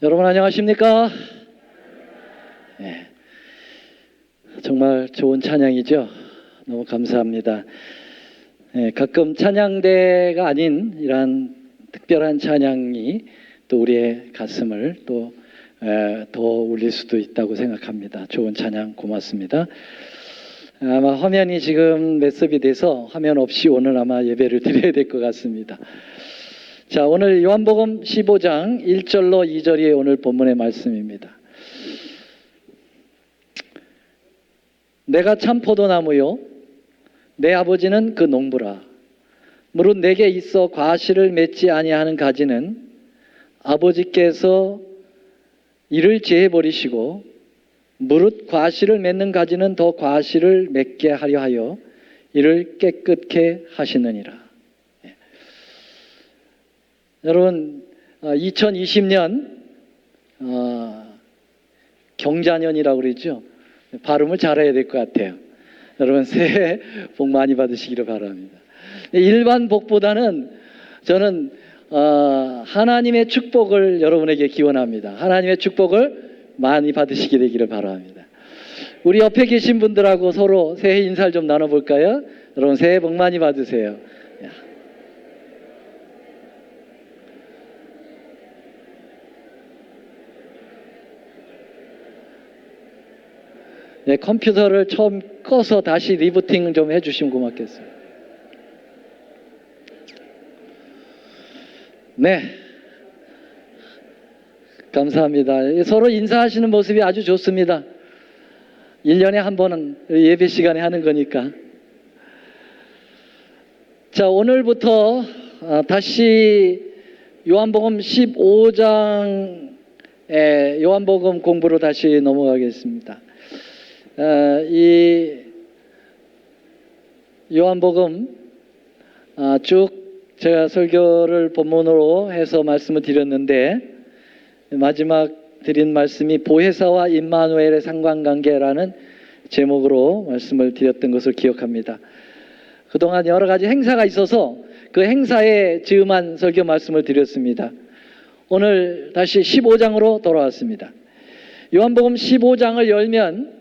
여러분 안녕하십니까? 네, 정말 좋은 찬양이죠. 너무 감사합니다. 네, 가끔 찬양대가 아닌 이러한 특별한 찬양이 또 우리의 가슴을 또 더 울릴 수도 있다고 생각합니다. 좋은 찬양 고맙습니다. 아마 화면이 지금 매섭이 돼서 화면 없이 오늘 아마 예배를 드려야 될 것 같습니다. 자, 오늘 요한복음 15장 1절로 2절이 오늘 본문의 말씀입니다. 내가 참 포도나무요 내 아버지는 그 농부라. 무릇 내게 있어 과실을 맺지 아니하는 가지는 아버지께서 이를 제해버리시고 무릇 과실을 맺는 가지는 더 과실을 맺게 하려 하여 이를 깨끗게 하시느니라. 여러분 2020년 경자년이라고 그러죠. 발음을 잘해야 될 것 같아요. 여러분 새해 복 많이 받으시기를 바랍니다. 일반 복보다는 저는 하나님의 축복을 여러분에게 기원합니다. 하나님의 축복을 많이 받으시게 되기를 바랍니다. 우리 옆에 계신 분들하고 서로 새해 인사를 좀 나눠볼까요? 여러분 새해 복 많이 받으세요. 네, 컴퓨터를 처음 꺼서 다시 리부팅 좀 해주시면 고맙겠습니다. 네, 감사합니다. 서로 인사하시는 모습이 아주 좋습니다. 1년에 한 번은 예배 시간에 하는 거니까. 자, 오늘부터 다시 요한복음 15장 요한복음 공부로 다시 넘어가겠습니다. 이 요한복음 쭉 제가 설교를 본문으로 해서 말씀을 드렸는데 마지막 드린 말씀이 보혜사와 임마누엘의 상관관계라는 제목으로 말씀을 드렸던 것을 기억합니다. 그동안 여러 가지 행사가 있어서 그 행사에 즈음한 설교 말씀을 드렸습니다. 오늘 다시 15장으로 돌아왔습니다. 요한복음 15장을 열면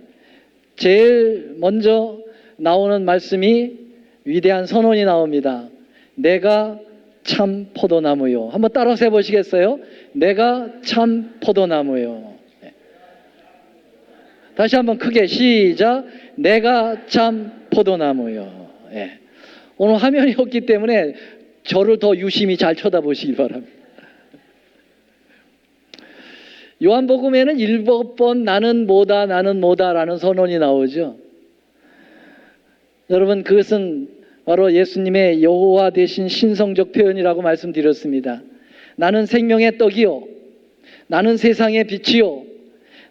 제일 먼저 나오는 말씀이 위대한 선언이 나옵니다. 내가 참 포도나무요. 한번 따라서 해보시겠어요? 내가 참 포도나무요. 다시 한번 크게 시작. 내가 참 포도나무요. 오늘 화면이 없기 때문에 저를 더 유심히 잘 쳐다보시기 바랍니다. 요한복음에는 7번 나는 뭐다 나는 뭐다라는 선언이 나오죠. 여러분 그것은 바로 예수님의 여호와 되신 신성적 표현이라고 말씀드렸습니다. 나는 생명의 떡이요 나는 세상의 빛이요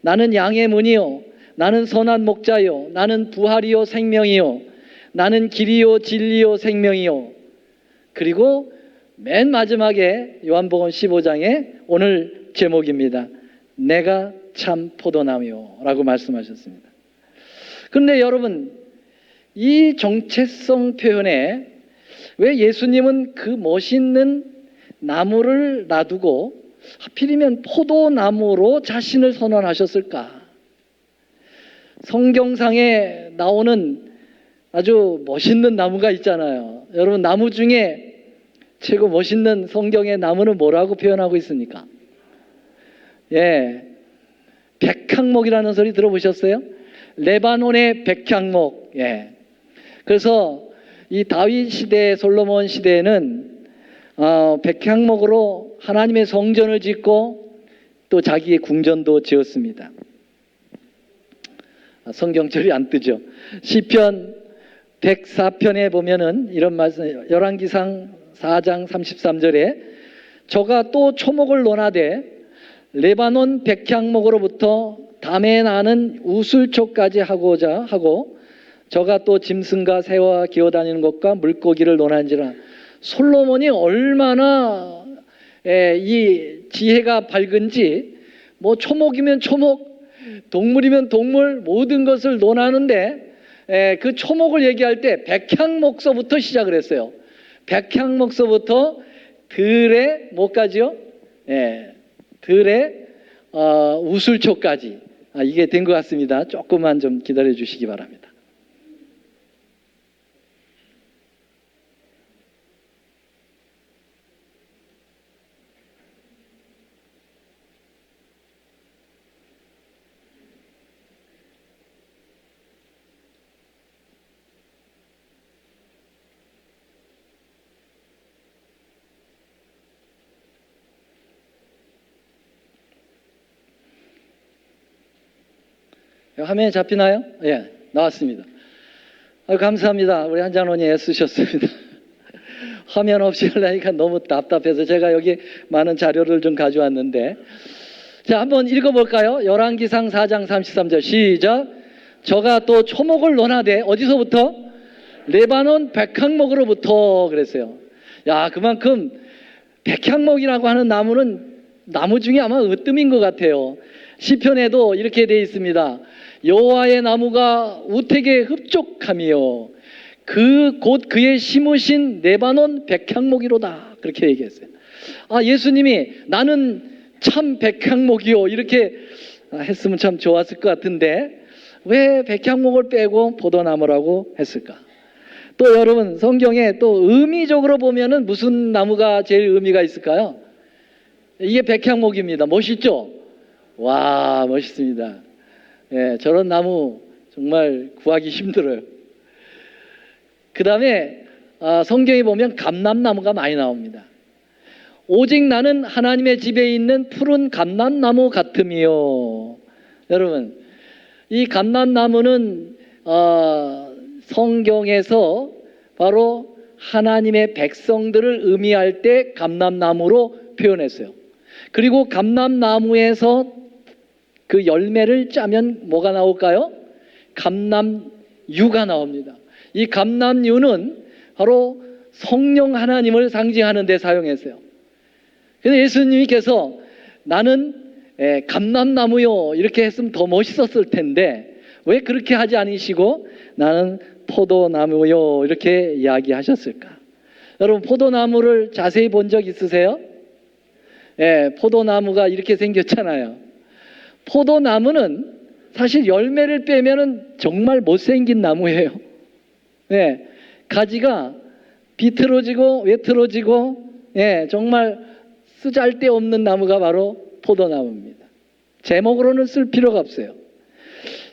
나는 양의 문이요 나는 선한 목자요 나는 부활이요 생명이요 나는 길이요 진리요 생명이요. 그리고 맨 마지막에 요한복음 15장에 오늘 제목입니다. 내가 참 포도나무요 라고 말씀하셨습니다. 그런데 여러분 이 정체성 표현에 왜 예수님은 그 멋있는 나무를 놔두고 하필이면 포도나무로 자신을 선언하셨을까? 성경상에 나오는 아주 멋있는 나무가 있잖아요. 여러분 나무 중에 최고 멋있는 성경의 나무는 뭐라고 표현하고 있습니까? 백향목이라는 소리 들어보셨어요? 레바논의 백향목. 그래서 이 다윗 시대, 솔로몬 시대에는 백향목으로 하나님의 성전을 짓고 또 자기의 궁전도 지었습니다. 성경절이 안 뜨죠. 시편 104편에 보면은 이런 말씀, 열왕기상 4장 33절에 저가 또 초목을 논하되 레바논 백향목으로부터 담에 나는 우슬초까지 하고자 하고 저가 또 짐승과 새와 기어다니는 것과 물고기를 논한지라. 솔로몬이 얼마나 이 지혜가 밝은지 뭐 초목이면 초목, 동물이면 동물 모든 것을 논하는데 그 초목을 얘기할 때 백향목서부터 시작을 했어요. 백향목서부터 들의 뭐까지요? 들의 우술초까지 이게 된 것 같습니다. 조금만 좀 기다려 주시기 바랍니다. 화면에 잡히나요? 예, 나왔습니다. 감사합니다. 우리 한장로님 애쓰셨습니다. 화면 없이 하려니까 너무 답답해서 제가 여기 많은 자료를 좀 가져왔는데, 자, 한번 읽어볼까요? 열왕기상 4장 33절 시작. 저가 또 초목을 논하되 어디서부터? 레바논 백향목으로부터 그랬어요. 야, 그만큼 백향목이라고 하는 나무는 나무 중에 아마 으뜸인 것 같아요. 시편에도 이렇게 되어 있습니다. 여호와의 나무가 우택에 흡족함이요 곧 그의 심으신 레바논 백향목이로다, 그렇게 얘기했어요. 예수님이 나는 참 백향목이요 이렇게 했으면 참 좋았을 것 같은데 왜 백향목을 빼고 포도나무라고 했을까? 또 여러분, 성경에 또 의미적으로 보면은 무슨 나무가 제일 의미가 있을까요? 이게 백향목입니다. 멋있죠? 와, 멋있습니다. 예, 저런 나무 정말 구하기 힘들어요. 그 다음에 성경에 보면 감람나무가 많이 나옵니다. 오직 나는 하나님의 집에 있는 푸른 감람나무 같음이요. 여러분, 이 감람나무는 성경에서 바로 하나님의 백성들을 의미할 때 감람나무로 표현했어요. 그리고 감람나무에서 그 열매를 짜면 뭐가 나올까요? 감람유가 나옵니다. 이 감람유는 바로 성령 하나님을 상징하는 데 사용했어요. 그런데 예수님께서 나는 감람나무요 이렇게 했으면 더 멋있었을 텐데 왜 그렇게 하지 않으시고 나는 포도나무요 이렇게 이야기하셨을까? 여러분, 포도나무를 자세히 본 적 있으세요? 포도나무가 이렇게 생겼잖아요. 포도나무는 사실 열매를 빼면은 정말 못생긴 나무예요. 가지가 비틀어지고 외틀어지고 정말 쓰잘데없는 나무가 바로 포도나무입니다. 제목으로는 쓸 필요가 없어요.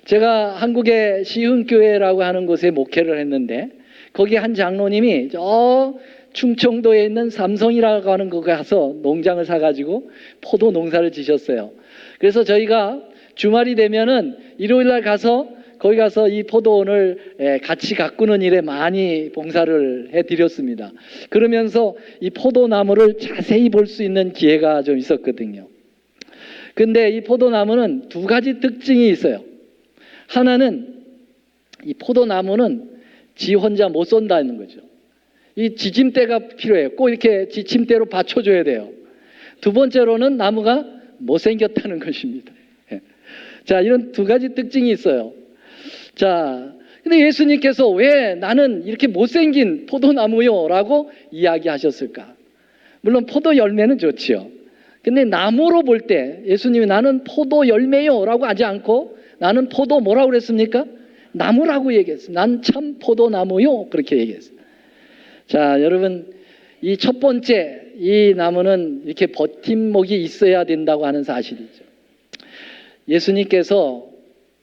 제가 한국의 시흥교회라고 하는 곳에 목회를 했는데 거기 한 장로님이 저 충청도에 있는 삼성이라고 하는 곳에 가서 농장을 사가지고 포도 농사를 지셨어요. 그래서 저희가 주말이 되면은 일요일날 가서 거기 가서 이 포도원을 같이 가꾸는 일에 많이 봉사를 해드렸습니다. 그러면서 이 포도나무를 자세히 볼 수 있는 기회가 좀 있었거든요. 근데 이 포도나무는 두 가지 특징이 있어요. 하나는 이 포도나무는 지 혼자 못 쏜다는 거죠. 이 지침대가 필요해요. 꼭 이렇게 지침대로 받쳐줘야 돼요. 두 번째로는 나무가 못생겼다는 것입니다. 자, 이런 두 가지 특징이 있어요. 자, 근데 예수님께서 왜 나는 이렇게 못생긴 포도나무요 라고 이야기하셨을까? 물론 포도 열매는 좋지요. 근데 나무로 볼 때 예수님이 나는 포도 열매요 라고 하지 않고 나는 포도 뭐라고 그랬습니까? 나무라고 얘기했어요. 난 참 포도나무요 그렇게 얘기했어요. 자, 여러분, 이 첫 번째 이 나무는 이렇게 버팀목이 있어야 된다고 하는 사실이죠. 예수님께서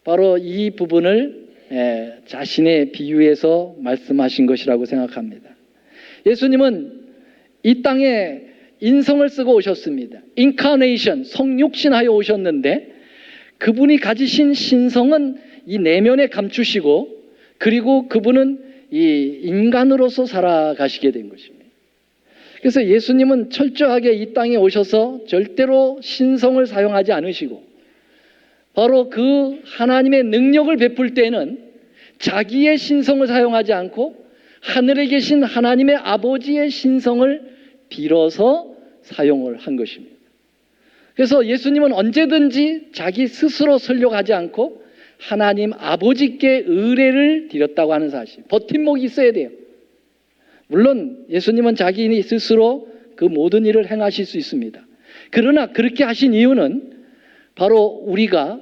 바로 이 부분을 자신의 비유에서 말씀하신 것이라고 생각합니다. 예수님은 이 땅에 인성을 쓰고 오셨습니다. 인카네이션, 성육신하여 오셨는데 그분이 가지신 신성은 이 내면에 감추시고 그리고 그분은 이 인간으로서 살아가시게 된 것입니다. 그래서 예수님은 철저하게 이 땅에 오셔서 절대로 신성을 사용하지 않으시고 바로 그 하나님의 능력을 베풀 때는 자기의 신성을 사용하지 않고 하늘에 계신 하나님의 아버지의 신성을 빌어서 사용을 한 것입니다. 그래서 예수님은 언제든지 자기 스스로 설교하지 않고 하나님 아버지께 의뢰를 드렸다고 하는 사실, 버팀목이 있어야 돼요. 물론 예수님은 자기 스스로 그 모든 일을 행하실 수 있습니다. 그러나 그렇게 하신 이유는 바로 우리가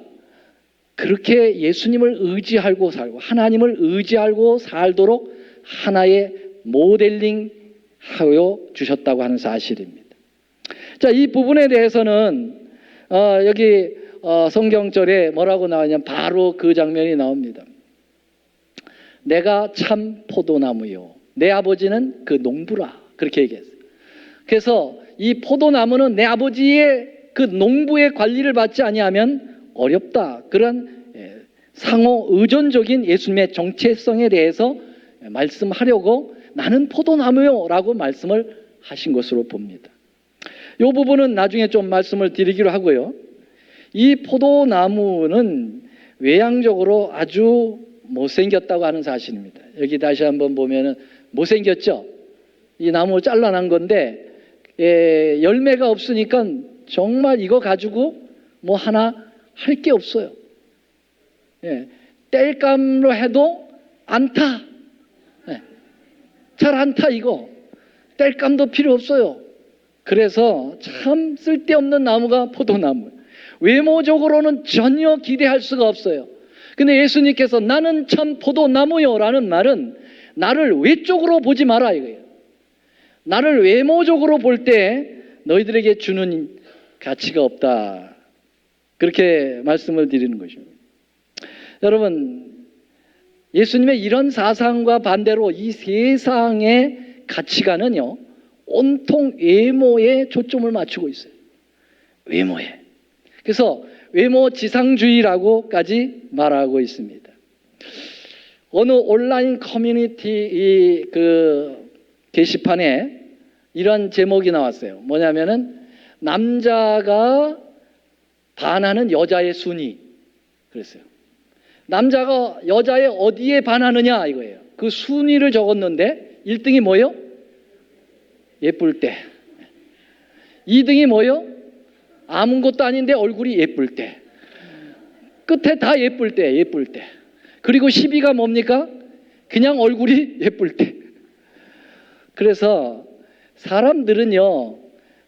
그렇게 예수님을 의지하고 살고 하나님을 의지하고 살도록 하나의 모델링 하여 주셨다고 하는 사실입니다. 자, 이 부분에 대해서는 여기 성경절에 뭐라고 나오냐면 바로 그 장면이 나옵니다. 내가 참 포도나무요 내 아버지는 그 농부라, 그렇게 얘기했어요. 그래서 이 포도나무는 내 아버지의 그 농부의 관리를 받지 아니하면 어렵다. 그런 상호 의존적인 예수님의 정체성에 대해서 말씀하려고 나는 포도나무요 라고 말씀을 하신 것으로 봅니다. 이 부분은 나중에 좀 말씀을 드리기로 하고요. 이 포도나무는 외향적으로 아주 못생겼다고 하는 사실입니다. 여기 다시 한번 보면은 못생겼죠? 이 나무 잘라난 건데 열매가 없으니까 정말 이거 가지고 뭐 하나 할 게 없어요. 땔감로 해도 안 타. 잘 안 타. 이거 땔감도 필요 없어요. 그래서 참 쓸데없는 나무가 포도나무. 외모적으로는 전혀 기대할 수가 없어요. 근데 예수님께서 나는 참 포도나무요 라는 말은 나를 외적으로 보지 마라 이거예요. 나를 외모적으로 볼 때 너희들에게 주는 가치가 없다. 그렇게 말씀을 드리는 것입니다. 여러분, 예수님의 이런 사상과 반대로 이 세상의 가치관은요, 온통 외모에 초점을 맞추고 있어요. 외모에. 그래서 외모 지상주의라고까지 말하고 있습니다. 어느 온라인 커뮤니티 그 게시판에 이런 제목이 나왔어요. 뭐냐면은 남자가 반하는 여자의 순위. 그랬어요. 남자가 여자의 어디에 반하느냐 이거예요. 그 순위를 적었는데 1등이 뭐예요? 예쁠 때. 2등이 뭐예요? 아무것도 아닌데 얼굴이 예쁠 때. 끝에 다 예쁠 때, 예쁠 때. 그리고 10위가 뭡니까? 그냥 얼굴이 예쁠 때. 그래서 사람들은요,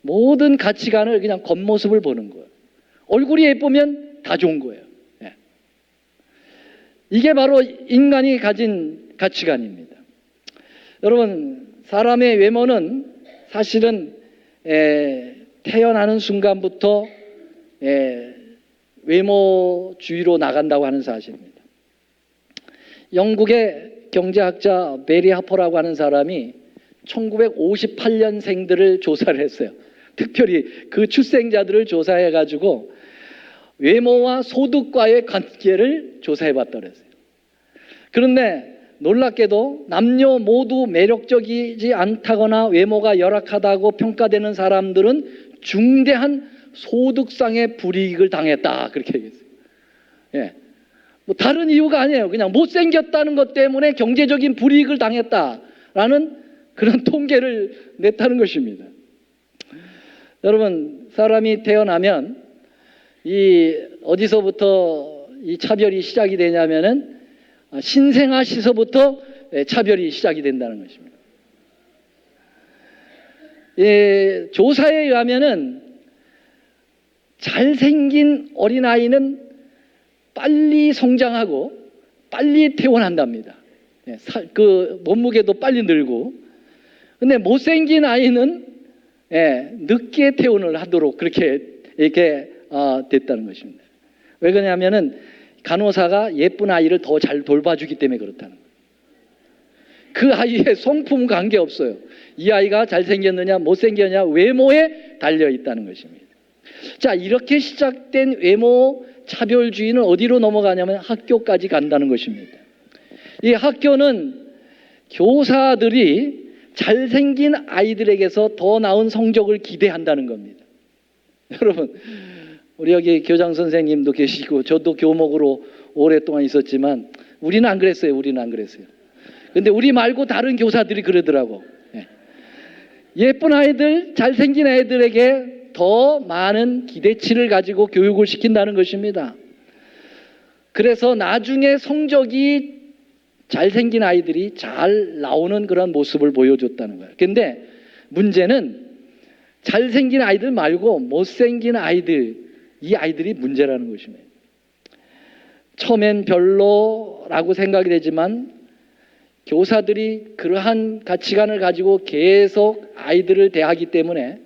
모든 가치관을 그냥 겉모습을 보는 거예요. 얼굴이 예쁘면 다 좋은 거예요. 이게 바로 인간이 가진 가치관입니다. 여러분, 사람의 외모는 사실은 태어나는 순간부터 외모주의로 나간다고 하는 사실입니다. 영국의 경제학자 베리 하퍼라고 하는 사람이 1958년생들을 조사를 했어요. 특별히 그 출생자들을 조사해가지고 외모와 소득과의 관계를 조사해봤다 그랬어요. 그런데 놀랍게도 남녀 모두 매력적이지 않다거나 외모가 열악하다고 평가되는 사람들은 중대한 소득상의 불이익을 당했다, 그렇게 얘기했어요. 뭐 다른 이유가 아니에요. 그냥 못생겼다는 것 때문에 경제적인 불이익을 당했다라는 그런 통계를 냈다는 것입니다. 여러분, 사람이 태어나면 어디서부터 이 차별이 시작이 되냐면은 신생아 시서부터 차별이 시작이 된다는 것입니다. 조사에 의하면은 잘생긴 어린아이는 빨리 성장하고 빨리 퇴원한답니다. 그 몸무게도 빨리 늘고. 근데 못생긴 아이는 늦게 퇴원을 하도록 그렇게 이렇게 됐다는 것입니다. 왜 그러냐면은 간호사가 예쁜 아이를 더 잘 돌봐주기 때문에 그렇다는 거예요. 그 아이의 성품 관계없어요. 이 아이가 잘생겼느냐 못생겼느냐 외모에 달려있다는 것입니다. 자, 이렇게 시작된 외모 차별주의는 어디로 넘어가냐면 학교까지 간다는 것입니다. 이 학교는 교사들이 잘생긴 아이들에게서 더 나은 성적을 기대한다는 겁니다. 여러분, 우리 여기 교장 선생님도 계시고 저도 교목으로 오랫동안 있었지만 우리는 안 그랬어요. 우리는 안 그랬어요. 근데 우리 말고 다른 교사들이 그러더라고. 예쁜 아이들, 잘생긴 아이들에게 더 많은 기대치를 가지고 교육을 시킨다는 것입니다. 그래서 나중에 성적이 잘생긴 아이들이 잘 나오는 그런 모습을 보여줬다는 거예요. 근데 문제는 잘생긴 아이들 말고 못생긴 아이들, 이 아이들이 문제라는 것입니다. 처음엔 별로라고 생각이 되지만 교사들이 그러한 가치관을 가지고 계속 아이들을 대하기 때문에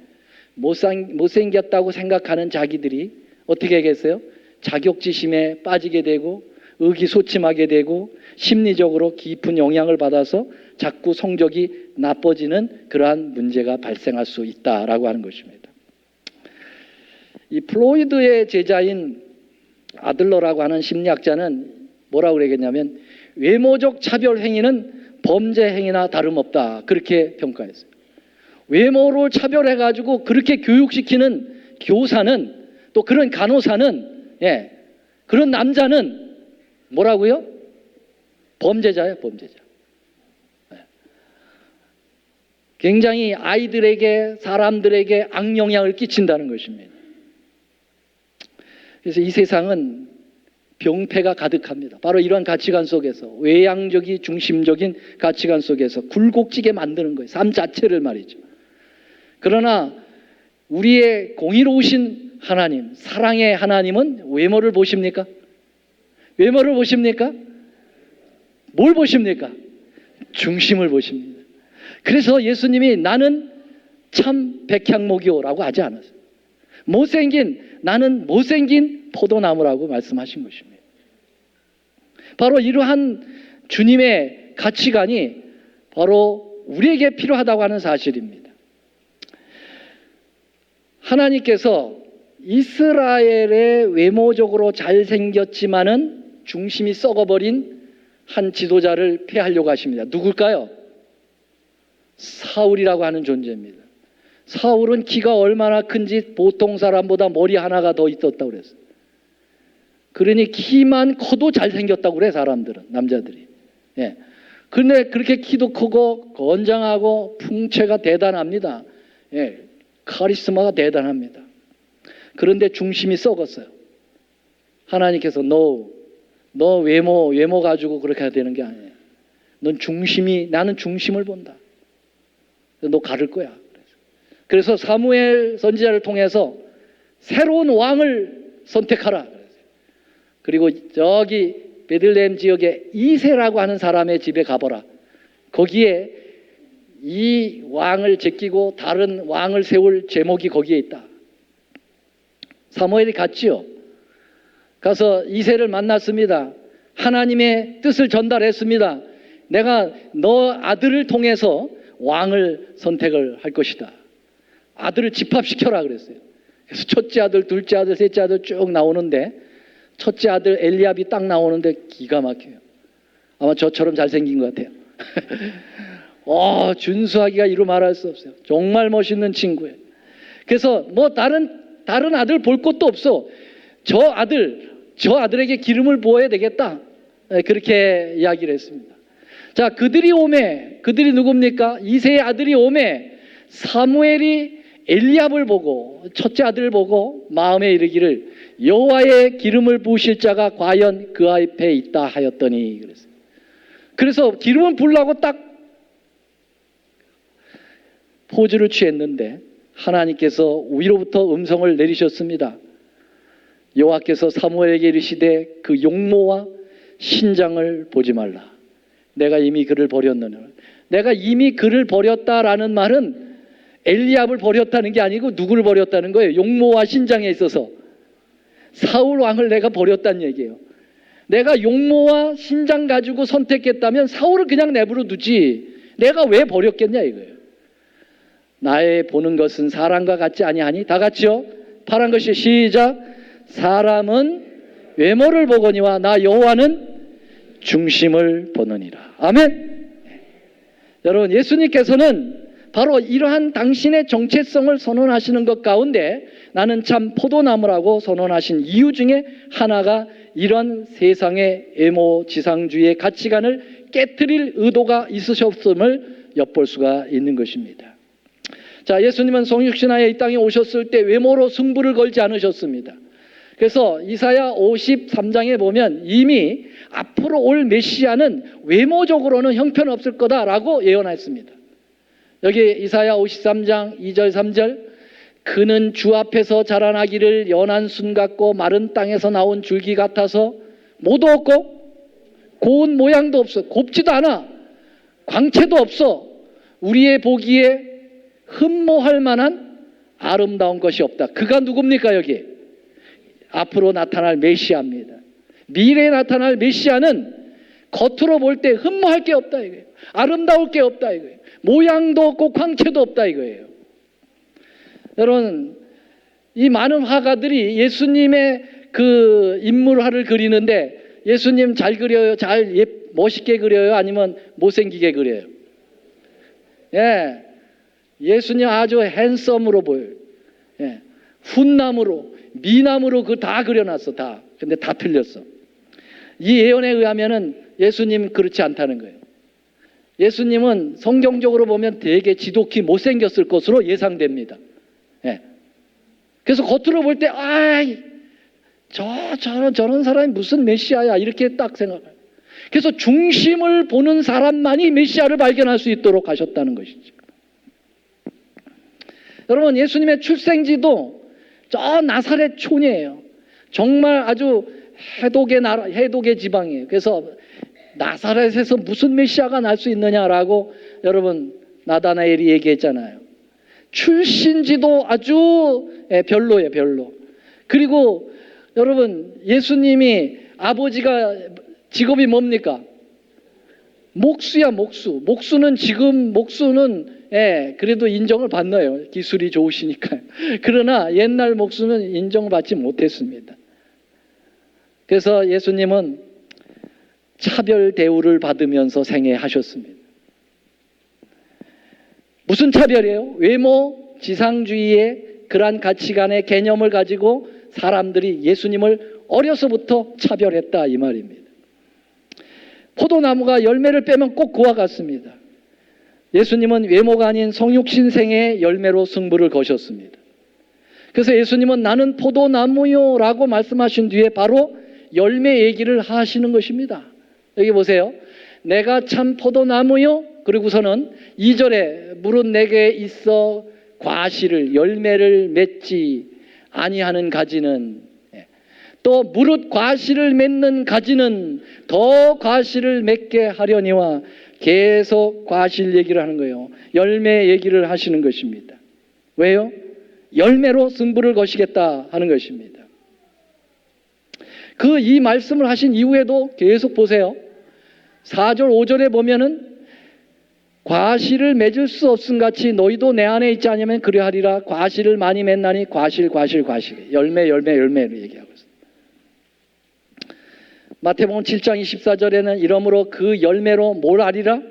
못생겼다고 생각하는 자기들이 어떻게 하겠어요? 자격지심에 빠지게 되고 의기소침하게 되고 심리적으로 깊은 영향을 받아서 자꾸 성적이 나빠지는 그러한 문제가 발생할 수 있다라고 하는 것입니다. 이 플로이드의 제자인 아들러라고 하는 심리학자는 뭐라고 그러겠냐면 외모적 차별 행위는 범죄 행위나 다름없다 그렇게 평가했어요. 외모로 차별해가지고 그렇게 교육시키는 교사는 또 그런 간호사는 그런 남자는 뭐라고요? 범죄자예요, 범죄자. 굉장히 아이들에게 사람들에게 악영향을 끼친다는 것입니다. 그래서 이 세상은 병폐가 가득합니다. 바로 이런 가치관 속에서 외향적이 중심적인 가치관 속에서 굴곡지게 만드는 거예요. 삶 자체를 말이죠. 그러나 우리의 공의로우신 하나님, 사랑의 하나님은 외모를 보십니까? 외모를 보십니까? 뭘 보십니까? 중심을 보십니다. 그래서 예수님이 나는 참 백향목이요라고 하지 않았어요. 나는 못생긴 포도나무라고 말씀하신 것입니다. 바로 이러한 주님의 가치관이 바로 우리에게 필요하다고 하는 사실입니다. 하나님께서 이스라엘의 외모적으로 잘생겼지만은 중심이 썩어버린 한 지도자를 폐하려고 하십니다. 누굴까요? 사울이라고 하는 존재입니다. 사울은 키가 얼마나 큰지 보통 사람보다 머리 하나가 더 있었다고 그랬어요. 그러니 키만 커도 잘생겼다고 그래, 사람들은, 남자들이. 그런데 그렇게 키도 크고 건장하고 풍채가 대단합니다. 카리스마가 대단합니다. 그런데 중심이 썩었어요. 하나님께서 너 외모 가지고 그렇게 해야 되는 게 아니에요. 나는 중심을 본다. 너 가를 거야. 그래서 사무엘 선지자를 통해서 새로운 왕을 선택하라. 그리고 저기 베들레헴 지역에 이새라고 하는 사람의 집에 가보라. 거기에 이 왕을 제끼고 다른 왕을 세울 제목이 거기에 있다. 사무엘이 갔지요. 가서 이새를 만났습니다. 하나님의 뜻을 전달했습니다. 내가 너 아들을 통해서 왕을 선택을 할 것이다. 아들을 집합시켜라 그랬어요. 그래서 첫째 아들, 둘째 아들, 셋째 아들 쭉 나오는데 첫째 아들 엘리압이 딱 나오는데 기가 막혀요. 아마 저처럼 잘생긴 것 같아요. 준수하기가 이루 말할 수 없어요. 정말 멋있는 친구예요. 그래서 뭐 다른 아들 볼 것도 없어. 저 아들에게 기름을 부어야 되겠다. 그렇게 이야기를 했습니다. 자, 그들이 누굽니까? 이새의 아들이 오매 사무엘이 엘리압을 보고 첫째 아들을 보고 마음에 이르기를 여호와의 기름을 부으실 자가 과연 그 앞에 있다 하였더니 그랬어요. 그래서 기름을 부으려고 딱 포즈를 취했는데 하나님께서 위로부터 음성을 내리셨습니다. 여호와께서 사무엘에게 이르시되 그 용모와 신장을 보지 말라. 내가 이미 그를 버렸느냐. 내가 이미 그를 버렸다라는 말은 엘리압을 버렸다는 게 아니고 누구를 버렸다는 거예요. 용모와 신장에 있어서 사울 왕을 내가 버렸다는 얘기예요. 내가 용모와 신장 가지고 선택했다면 사울을 그냥 내버려 두지 내가 왜 버렸겠냐 이거예요. 나의 보는 것은 사람과 같지 아니하니 다 같이요. 파란 것이 시작. 사람은 외모를 보거니와 나 여호와는 중심을 보느니라. 아멘. 여러분, 예수님께서는 바로 이러한 당신의 정체성을 선언하시는 것 가운데 나는 참 포도나무라고 선언하신 이유 중에 하나가 이런 세상의 애모지상주의의 가치관을 깨트릴 의도가 있으셨음을 엿볼 수가 있는 것입니다. 자, 예수님은 성육신하에 이 땅에 오셨을 때 외모로 승부를 걸지 않으셨습니다. 그래서 이사야 53장에 보면 이미 앞으로 올 메시아는 외모적으로는 형편없을 거다라고 예언했습니다. 여기 이사야 53장 2절 3절 그는 주 앞에서 자라나기를 연한 순 같고 마른 땅에서 나온 줄기 같아서 모도 없고 고운 모양도 없어. 곱지도 않아. 광채도 없어. 우리의 보기에 흠모할 만한 아름다운 것이 없다. 그가 누굽니까? 여기 앞으로 나타날 메시아입니다. 미래에 나타날 메시아는 겉으로 볼 때 흠모할 게 없다 이거예요. 아름다울 게 없다 이거예요. 모양도 없고 광채도 없다 이거예요. 여러분, 이 많은 화가들이 예수님의 그 인물화를 그리는데 예수님 잘 그려요? 멋있게 그려요? 아니면 못생기게 그려요? 예, 예수님 아주 핸섬으로 보여요. 예, 훈남으로, 미남으로 그 다 그려놨어, 다. 근데 다 틀렸어. 이 예언에 의하면은 예수님 그렇지 않다는 거예요. 예수님은 성경적으로 보면 되게 지독히 못생겼을 것으로 예상됩니다. 예. 그래서 겉으로 볼 때, 저런 사람이 무슨 메시아야 이렇게 딱 생각해요. 그래서 중심을 보는 사람만이 메시아를 발견할 수 있도록 하셨다는 것이죠. 여러분, 예수님의 출생지도 저 나사렛 촌이에요. 정말 아주 해독의 지방이에요. 그래서 나사렛에서 무슨 메시아가 날 수 있느냐라고 여러분 나다나엘이 얘기했잖아요. 출신지도 아주 별로예요, 별로. 그리고 여러분, 예수님이 아버지가 직업이 뭡니까? 목수야, 목수. 목수는 그래도 인정을 받나요? 기술이 좋으시니까. 그러나 옛날 목수는 인정을 받지 못했습니다. 그래서 예수님은 차별 대우를 받으면서 생애하셨습니다. 무슨 차별이에요? 외모, 지상주의의 그러한 가치관의 개념을 가지고 사람들이 예수님을 어려서부터 차별했다 이 말입니다. 포도나무가 열매를 빼면 꼭 그와 같습니다. 예수님은 외모가 아닌 성육신생의 열매로 승부를 거셨습니다. 그래서 예수님은 나는 포도나무요 라고 말씀하신 뒤에 바로 열매 얘기를 하시는 것입니다. 여기 보세요. 내가 참 포도나무요. 그리고서는 2절에 무릇 내게 있어 과실을 열매를 맺지 아니하는 가지는, 또 무릇 과실을 맺는 가지는 더 과실을 맺게 하려니와 계속 과실 얘기를 하는 거예요. 열매 얘기를 하시는 것입니다. 왜요? 열매로 승부를 거시겠다 하는 것입니다. 이 말씀을 하신 이후에도 계속 보세요. 4절 5절에 보면은 과실을 맺을 수 없음 같이 너희도 내 안에 있지 않으면 그리하리라. 과실을 많이 맺나니 과실 열매를 얘기하고 있습니다. 마태복음 7장 24절에는 이러므로 그 열매로 뭘 알리라?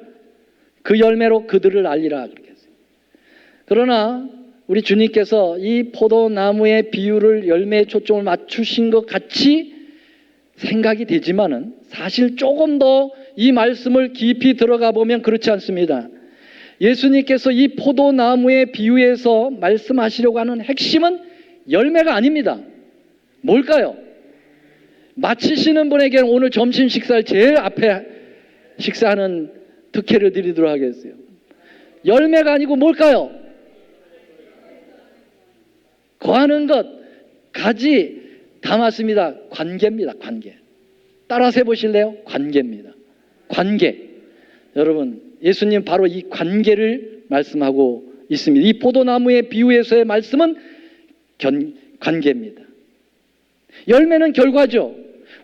그 열매로 그들을 알리라 그렇게 했어요. 그러나 우리 주님께서 이 포도나무의 비유를 열매에 초점을 맞추신 것 같이 생각이 되지만은 사실 조금 더 이 말씀을 깊이 들어가 보면 그렇지 않습니다. 예수님께서 이 포도나무의 비유에서 말씀하시려고 하는 핵심은 열매가 아닙니다. 뭘까요? 마치시는 분에게는 오늘 점심 식사를 제일 앞에 식사하는 특혜를 드리도록 하겠어요. 열매가 아니고 뭘까요? 거하는 것, 가지 담았습니다. 관계입니다. 관계. 따라서 해보실래요? 관계입니다. 관계. 여러분, 예수님 바로 이 관계를 말씀하고 있습니다. 이 포도나무의 비유에서의 말씀은 관계입니다. 열매는 결과죠.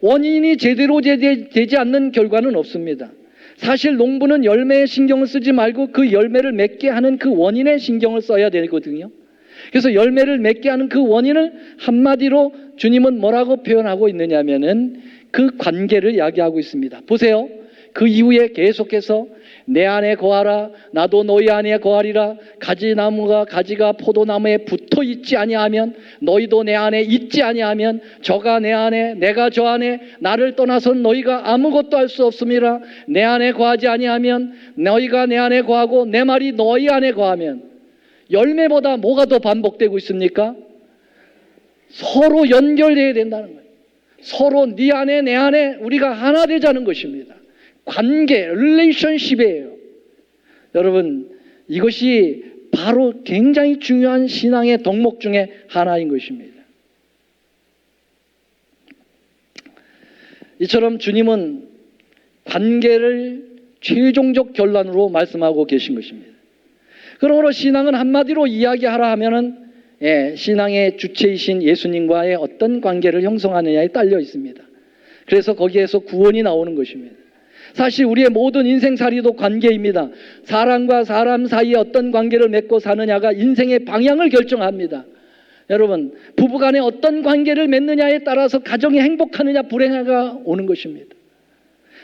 원인이 제대로 되지 않는 결과는 없습니다. 사실 농부는 열매에 신경을 쓰지 말고 그 열매를 맺게 하는 그 원인에 신경을 써야 되거든요. 그래서 열매를 맺게 하는 그 원인을 한마디로 주님은 뭐라고 표현하고 있느냐면은 그 관계를 이야기하고 있습니다. 보세요. 그 이후에 계속해서 내 안에 거하라 나도 너희 안에 거하리라. 가지가 포도나무에 붙어 있지 아니하면 너희도 내 안에 있지 아니하면 저가 내 안에 내가 저 안에 나를 떠나선 너희가 아무것도 할 수 없음이라. 내 안에 거하지 아니하면 너희가 내 안에 거하고 내 말이 너희 안에 거하면. 열매보다 뭐가 더 반복되고 있습니까? 서로 연결되어야 된다는 거예요. 서로 네 안에 내 안에 우리가 하나 되자는 것입니다. 관계, 릴레이션십이에요. 여러분, 이것이 바로 굉장히 중요한 신앙의 덕목 중에 하나인 것입니다. 이처럼 주님은 관계를 최종적 결론으로 말씀하고 계신 것입니다. 그러므로 신앙은 한마디로 이야기하라 하면은 신앙의 주체이신 예수님과의 어떤 관계를 형성하느냐에 딸려 있습니다. 그래서 거기에서 구원이 나오는 것입니다. 사실 우리의 모든 인생살이도 관계입니다. 사람과 사람 사이에 어떤 관계를 맺고 사느냐가 인생의 방향을 결정합니다. 여러분, 부부간에 어떤 관계를 맺느냐에 따라서 가정이 행복하느냐 불행하가 오는 것입니다.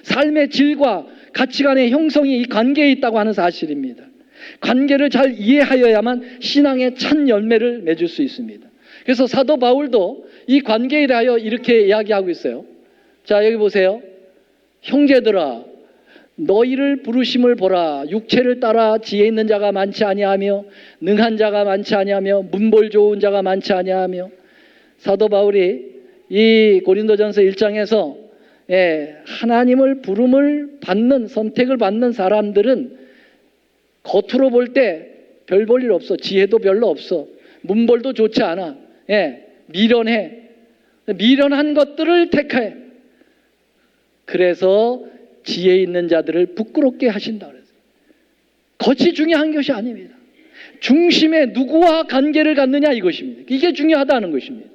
삶의 질과 가치관의 형성이 이 관계에 있다고 하는 사실입니다. 관계를 잘 이해하여야만 신앙의 첫 열매를 맺을 수 있습니다. 그래서 사도 바울도 이 관계에 대하여 이렇게 이야기하고 있어요. 자, 여기 보세요. 형제들아, 너희를 부르심을 보라. 육체를 따라 지혜 있는 자가 많지 아니하며 능한 자가 많지 아니하며 문벌 좋은 자가 많지 아니하며. 사도 바울이 이 고린도전서 1장에서 하나님을 부름을 받는, 선택을 받는 사람들은 겉으로 볼 때 별 볼 일 없어. 지혜도 별로 없어. 문벌도 좋지 않아. 미련해. 미련한 것들을 택해. 그래서 지혜 있는 자들을 부끄럽게 하신다 그랬어요. 겉이 중요한 것이 아닙니다. 중심에 누구와 관계를 갖느냐 이것입니다. 이게 중요하다는 것입니다.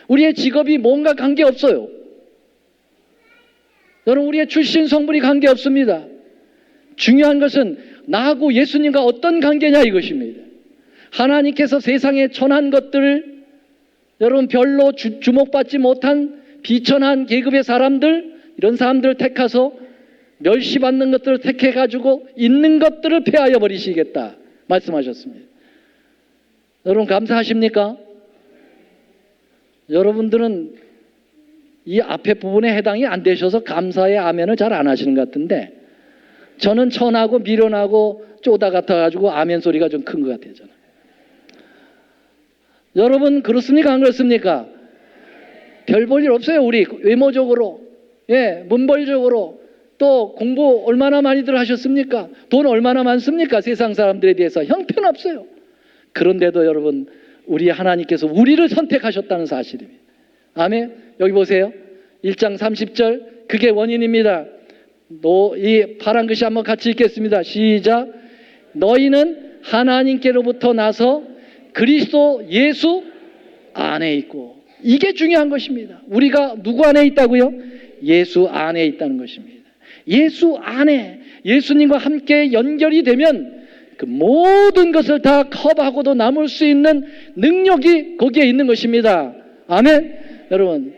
우리의 직업이 뭔가 관계없어요. 여러분, 우리의 출신 성분이 관계없습니다. 중요한 것은 나하고 예수님과 어떤 관계냐 이것입니다. 하나님께서 세상에 천한 것들을, 여러분, 별로 주목받지 못한 비천한 계급의 사람들, 이런 사람들을 택하서 멸시받는 것들을 택해가지고 있는 것들을 폐하여 버리시겠다 말씀하셨습니다. 여러분, 감사하십니까? 여러분들은 이 앞에 부분에 해당이 안 되셔서 감사의 아멘을 잘 안 하시는 것 같은데, 저는 천하고 미련하고 쪼다 같아가지고 아멘 소리가 좀 큰 것 같아요. 저는. 여러분, 그렇습니까? 안 그렇습니까? 별 볼 일 없어요. 우리 외모적으로, 문벌적으로, 또 공부 얼마나 많이들 하셨습니까? 돈 얼마나 많습니까? 세상 사람들에 대해서 형편없어요. 그런데도 여러분, 우리 하나님께서 우리를 선택하셨다는 사실입니다. 아멘. 여기 보세요. 1장 30절, 그게 원인입니다. 이 파란 글씨 한번 같이 읽겠습니다. 시작. 너희는 하나님께로부터 나서 그리스도 예수 안에 있고. 이게 중요한 것입니다. 우리가 누구 안에 있다고요? 예수 안에 있다는 것입니다. 예수 안에, 예수님과 함께 연결이 되면 그 모든 것을 다 커버하고도 남을 수 있는 능력이 거기에 있는 것입니다. 아멘. 여러분,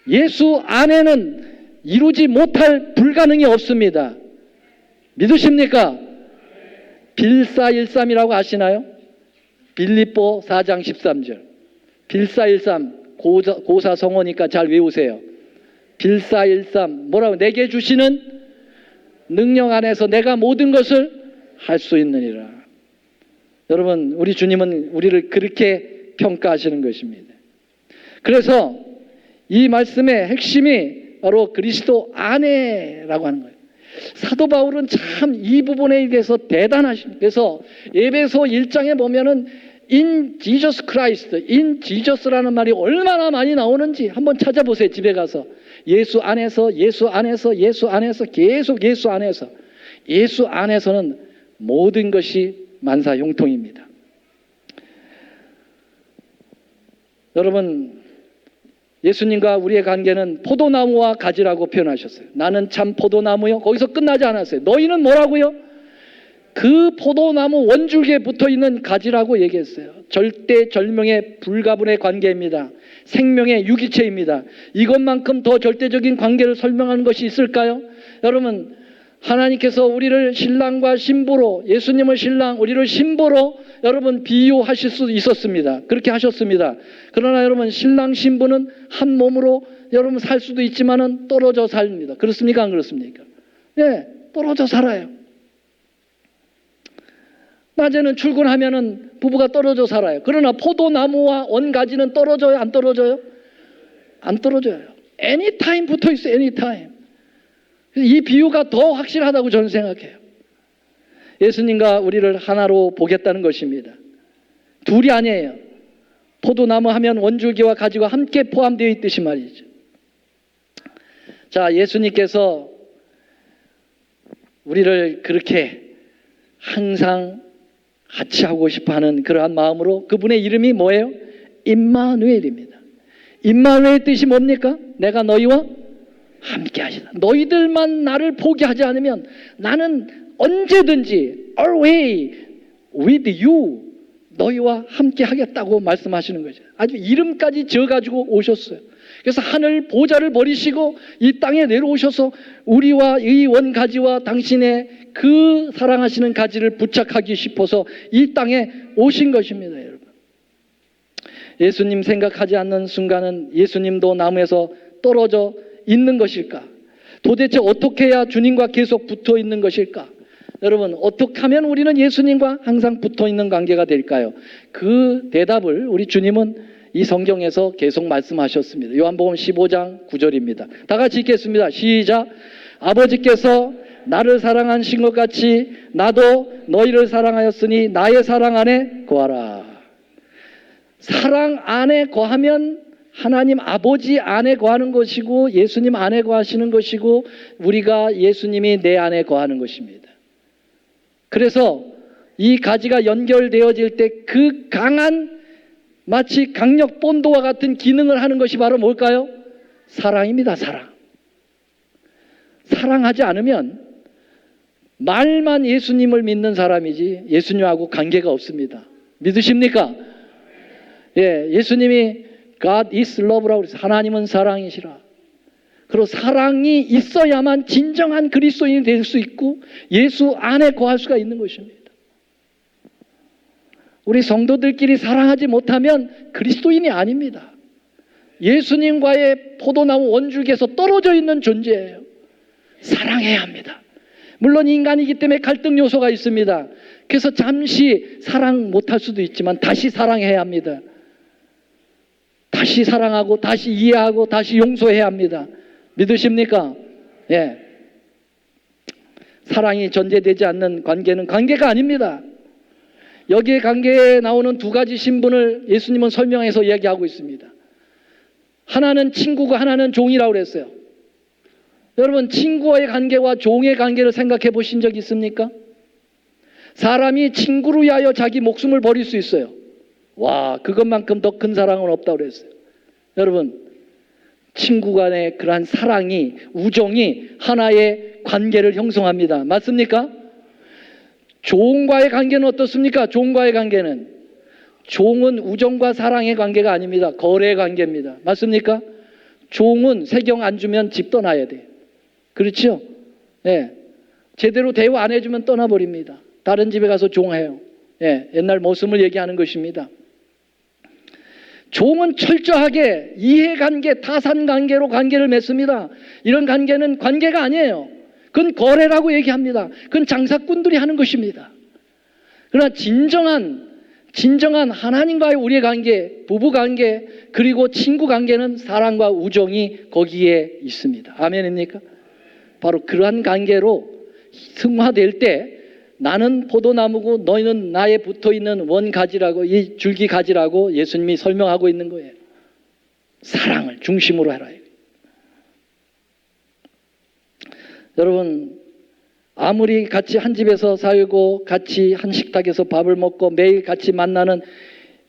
예수 안에는 이루지 못할 불가능이 없습니다. 믿으십니까? 빌사일삼이라고 아시나요? 빌립보 4장 13절. 빌사일삼, 고사성어니까 잘 외우세요. 빌사일삼, 뭐라고? 내게 주시는 능력 안에서 내가 모든 것을 할 수 있느니라. 여러분, 우리 주님은 우리를 그렇게 평가하시는 것입니다. 그래서 이 말씀의 핵심이 바로 그리스도 안에라고 하는 거예요. 사도 바울은 참 이 부분에 대해서 대단하십니다. 그래서 에베소 1장에 보면은 in Jesus Christ, in Jesus라는 말이 얼마나 많이 나오는지 한번 찾아보세요. 집에 가서. 예수 안에서, 예수 안에서, 예수 안에서, 계속 예수 안에서. 예수 안에서는 모든 것이 만사형통입니다. 여러분, 예수님과 우리의 관계는 포도나무와 가지라고 표현하셨어요. 나는 참 포도나무요. 거기서 끝나지 않았어요. 너희는 뭐라고요? 그 포도나무 원줄기에 붙어있는 가지라고 얘기했어요. 절대절명의 불가분의 관계입니다. 생명의 유기체입니다. 이것만큼 더 절대적인 관계를 설명하는 것이 있을까요? 여러분, 하나님께서 우리를 신랑과 신부로, 예수님을 신랑, 우리를 신부로 여러분 비유하실 수 있었습니다. 그렇게 하셨습니다. 그러나 여러분, 신랑 신부는 한 몸으로 여러분 살 수도 있지만은 떨어져 삽니다. 그렇습니까? 안 그렇습니까? 네, 떨어져 살아요. 낮에는 출근하면은 부부가 떨어져 살아요. 그러나 포도나무와 원가지는 떨어져요? 안 떨어져요? 안 떨어져요. anytime 붙어 있어요. anytime. 이 비유가 더 확실하다고 저는 생각해요. 예수님과 우리를 하나로 보겠다는 것입니다. 둘이 아니에요. 포도나무 하면 원줄기와 가지가 함께 포함되어 있듯이 말이죠. 자, 예수님께서 우리를 그렇게 항상 같이 하고 싶어하는 그러한 마음으로, 그분의 이름이 뭐예요? 임마누엘입니다. 임마누엘의 뜻이 뭡니까? 내가 너희와 함께 하시다. 너희들만 나를 포기하지 않으면 나는 언제든지 always with you, 너희와 함께 하겠다고 말씀하시는 거죠. 아주 이름까지 지어가지고 오셨어요. 그래서 하늘 보좌를 버리시고 이 땅에 내려오셔서 우리와 이 원가지와 당신의 그 사랑하시는 가지를 부착하기 싶어서 이 땅에 오신 것입니다. 여러분, 예수님 생각하지 않는 순간은 예수님도 나무에서 떨어져 있는 것일까? 도대체 어떻게 해야 주님과 계속 붙어 있는 것일까? 여러분, 어떻게 하면 우리는 예수님과 항상 붙어 있는 관계가 될까요? 그 대답을 우리 주님은 이 성경에서 계속 말씀하셨습니다. 요한복음 15장 9절입니다. 다 같이 읽겠습니다. 시작. 아버지께서 나를 사랑하신 것 같이 나도 너희를 사랑하였으니 나의 사랑 안에 거하라. 사랑 안에 거하면 하나님 아버지 안에 거하는 것이고 예수님 안에 거하시는 것이고 우리가 예수님이 내 안에 거하는 것입니다. 그래서 이 가지가 연결되어질 때 그 강한 마치 강력 본도와 같은 기능을 하는 것이 바로 뭘까요? 사랑입니다. 사랑. 사랑하지 않으면 말만 예수님을 믿는 사람이지 예수님하고 관계가 없습니다. 믿으십니까? 예, 예수님이 God is love라고 그랬어요. 하나님은 사랑이시라. 그리고 사랑이 있어야만 진정한 그리스도인이 될 수 있고 예수 안에 거할 수가 있는 것입니다. 우리 성도들끼리 사랑하지 못하면 그리스도인이 아닙니다. 예수님과의 포도나무 원줄기에서 떨어져 있는 존재예요. 사랑해야 합니다. 물론 인간이기 때문에 갈등 요소가 있습니다. 그래서 잠시 사랑 못할 수도 있지만 다시 사랑해야 합니다. 다시 사랑하고 다시 이해하고 다시 용서해야 합니다. 믿으십니까? 예. 사랑이 전제되지 않는 관계는 관계가 아닙니다. 여기에 관계에 나오는 두 가지 신분을 예수님은 설명해서 이야기하고 있습니다. 하나는 친구고 하나는 종이라고 그랬어요. 여러분, 친구와의 관계와 종의 관계를 생각해 보신 적 있습니까? 사람이 친구를 위하여 자기 목숨을 버릴 수 있어요. 와, 그것만큼 더 큰 사랑은 없다고 그랬어요. 여러분, 친구 간의 그러한 사랑이, 우정이 하나의 관계를 형성합니다. 맞습니까? 종과의 관계는 어떻습니까? 종과의 관계는, 종은 우정과 사랑의 관계가 아닙니다. 거래 관계입니다. 맞습니까? 종은 세경 안 주면 집 떠나야 돼요. 그렇죠? 예. 제대로 대우 안 해주면 떠나버립니다. 다른 집에 가서 종해요. 예. 옛날 모습을 얘기하는 것입니다. 종은 철저하게 이해관계, 타산관계로 관계를 맺습니다. 이런 관계는 관계가 아니에요. 그건 거래라고 얘기합니다. 그건 장사꾼들이 하는 것입니다. 그러나 진정한 하나님과의 우리의 관계, 부부관계, 그리고 친구관계는 사랑과 우정이 거기에 있습니다. 아멘입니까? 바로 그러한 관계로 승화될 때 나는 포도나무고 너희는 나에 붙어있는 원가지라고, 이 줄기가지라고 예수님이 설명하고 있는 거예요. 사랑을 중심으로 해라. 여러분, 아무리 같이 한 집에서 살고 같이 한 식탁에서 밥을 먹고 매일 같이 만나는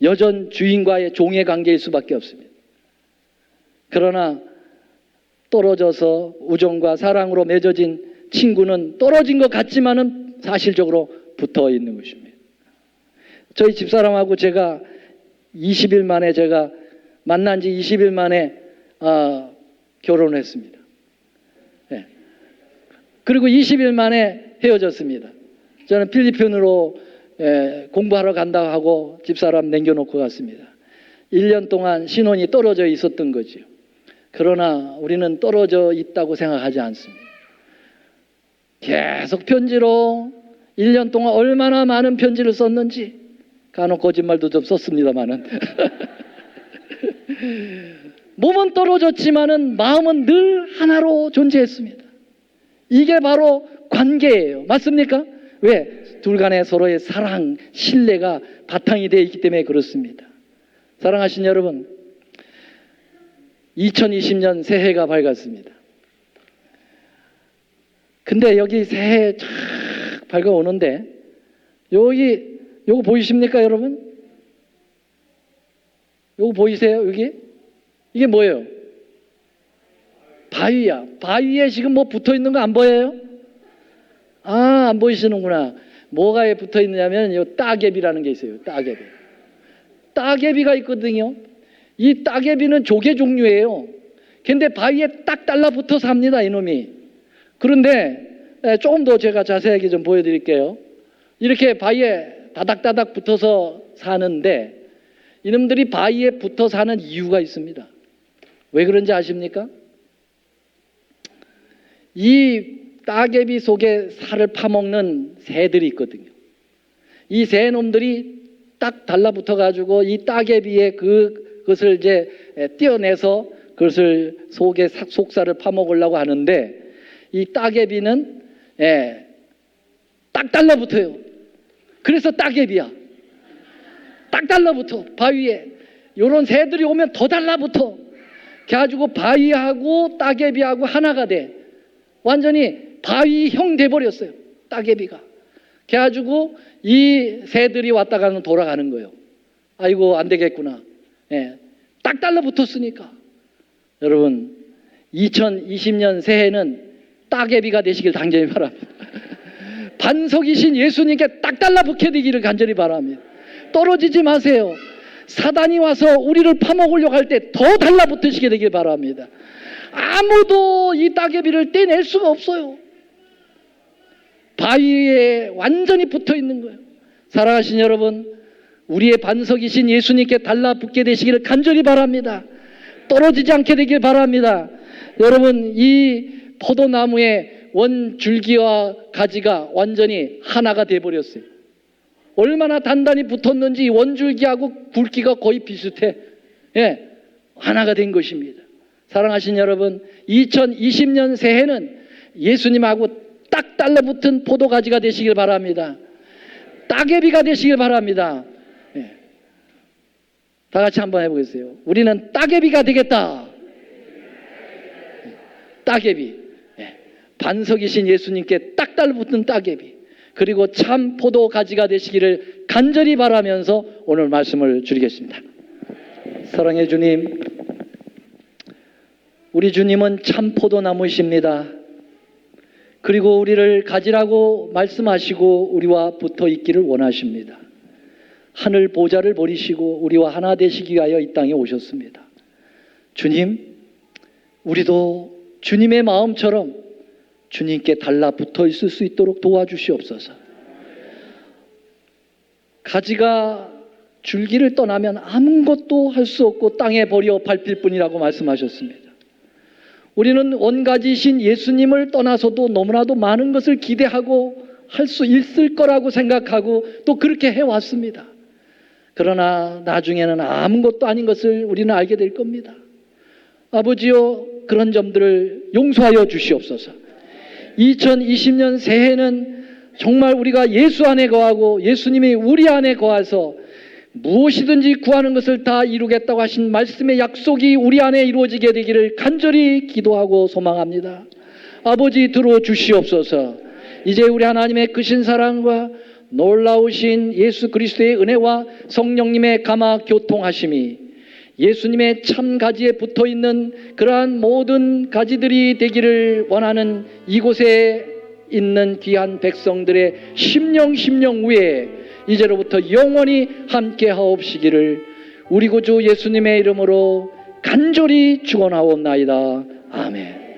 여전 주인과의 종의 관계일 수밖에 없습니다. 그러나 떨어져서 우정과 사랑으로 맺어진 친구는 떨어진 것 같지만은 사실적으로 붙어 있는 것입니다. 저희 집사람하고 제가 20일 만에 제가 만난 지 20일 만에 결혼을 했습니다. 네. 그리고 20일 만에 헤어졌습니다. 저는 필리핀으로 공부하러 간다고 하고 집사람 남겨놓고 갔습니다. 1년 동안 신혼이 떨어져 있었던 거죠. 그러나 우리는 떨어져 있다고 생각하지 않습니다. 계속 편지로 1년 동안 얼마나 많은 편지를 썼는지, 간혹 거짓말도 좀 썼습니다만은 몸은 떨어졌지만은 마음은 늘 하나로 존재했습니다. 이게 바로 관계예요. 맞습니까? 왜? 둘 간의 서로의 사랑, 신뢰가 바탕이 되어 있기 때문에 그렇습니다. 사랑하신 여러분, 2020년 새해가 밝았습니다. 근데 여기 새해 쫙 밝아오는데 여기 요거 보이십니까 여러분? 요거 보이세요 여기? 이게 뭐예요? 바위야. 바위에 지금 뭐 붙어 있는 거 안 보여요? 아, 안 보이시는구나. 뭐가 붙어 있느냐면 요 따개비라는 게 있어요. 따개비. 따개비가 있거든요. 이 따개비는 조개 종류예요. 근데 바위에 딱 달라붙어 삽니다, 이놈이. 그런데 조금 더 제가 자세하게 좀 보여드릴게요. 이렇게 바위에 다닥다닥 붙어서 사는데 이놈들이 바위에 붙어 사는 이유가 있습니다. 왜 그런지 아십니까? 이 따개비 속에 살을 파먹는 새들이 있거든요. 이 새놈들이 딱 달라붙어 가지고 이 따개비에 그것을 이제 떼어내서 그것을 속에 속살을 파먹으려고 하는데 이 따개비는 딱 달라붙어요. 그래서 따개비야. 딱 달라붙어 바위에. 이런 새들이 오면 더 달라붙어. 그래가지고 바위하고 따개비하고 하나가 돼. 완전히 바위형 돼버렸어요. 따개비가. 그래가지고 이 새들이 왔다가는 돌아가는 거예요. 아이고 안 되겠구나. 딱 달라붙었으니까. 여러분 2020년 새해는 따개비가 되시길 간절히 바랍니다. 반석이신 예수님께 딱 달라붙게 되기를 간절히 바랍니다. 떨어지지 마세요. 사단이 와서 우리를 파먹으려고 할 때 더 달라붙으시게 되길 바랍니다. 아무도 이 따개비를 떼낼 수가 없어요. 바위에 완전히 붙어 있는 거예요. 사랑하신 여러분, 우리의 반석이신 예수님께 달라붙게 되시기를 간절히 바랍니다. 떨어지지 않게 되길 바랍니다. 여러분, 이 포도나무의 원줄기와 가지가 완전히 하나가 되어버렸어요. 얼마나 단단히 붙었는지 원줄기하고 굵기가 거의 비슷해. 하나가 된 것입니다. 사랑하신 여러분, 2020년 새해는 예수님하고 딱 달라붙은 포도가지가 되시길 바랍니다. 따개비가 되시길 바랍니다. 다 같이 한번 해보겠어요. 우리는 따개비가 되겠다. 따개비. 반석이신 예수님께 딱 달라붙은 따개비. 그리고 참 포도가지가 되시기를 간절히 바라면서 오늘 말씀을 드리겠습니다. 사랑의 주님, 우리 주님은 참 포도나무이십니다. 그리고 우리를 가지라고 말씀하시고 우리와 붙어 있기를 원하십니다. 하늘 보좌를 버리시고 우리와 하나 되시기 위하여 이 땅에 오셨습니다. 주님, 우리도 주님의 마음처럼 주님께 달라붙어 있을 수 있도록 도와주시옵소서. 가지가 줄기를 떠나면 아무것도 할 수 없고 땅에 버려 밟힐 뿐이라고 말씀하셨습니다. 우리는 원가지신 예수님을 떠나서도 너무나도 많은 것을 기대하고 할 수 있을 거라고 생각하고 또 그렇게 해왔습니다. 그러나 나중에는 아무것도 아닌 것을 우리는 알게 될 겁니다. 아버지여, 그런 점들을 용서하여 주시옵소서. 2020년 새해는 정말 우리가 예수 안에 거하고 예수님이 우리 안에 거하서 무엇이든지 구하는 것을 다 이루겠다고 하신 말씀의 약속이 우리 안에 이루어지게 되기를 간절히 기도하고 소망합니다. 아버지, 들어주시옵소서. 이제 우리 하나님의 크신 사랑과 놀라우신 예수 그리스도의 은혜와 성령님의 감화 교통하심이 예수님의 참 가지에 붙어있는 그러한 모든 가지들이 되기를 원하는 이곳에 있는 귀한 백성들의 심령 위에 이제로부터 영원히 함께 하옵시기를 우리 구주 예수님의 이름으로 간절히 축원하옵나이다. 아멘.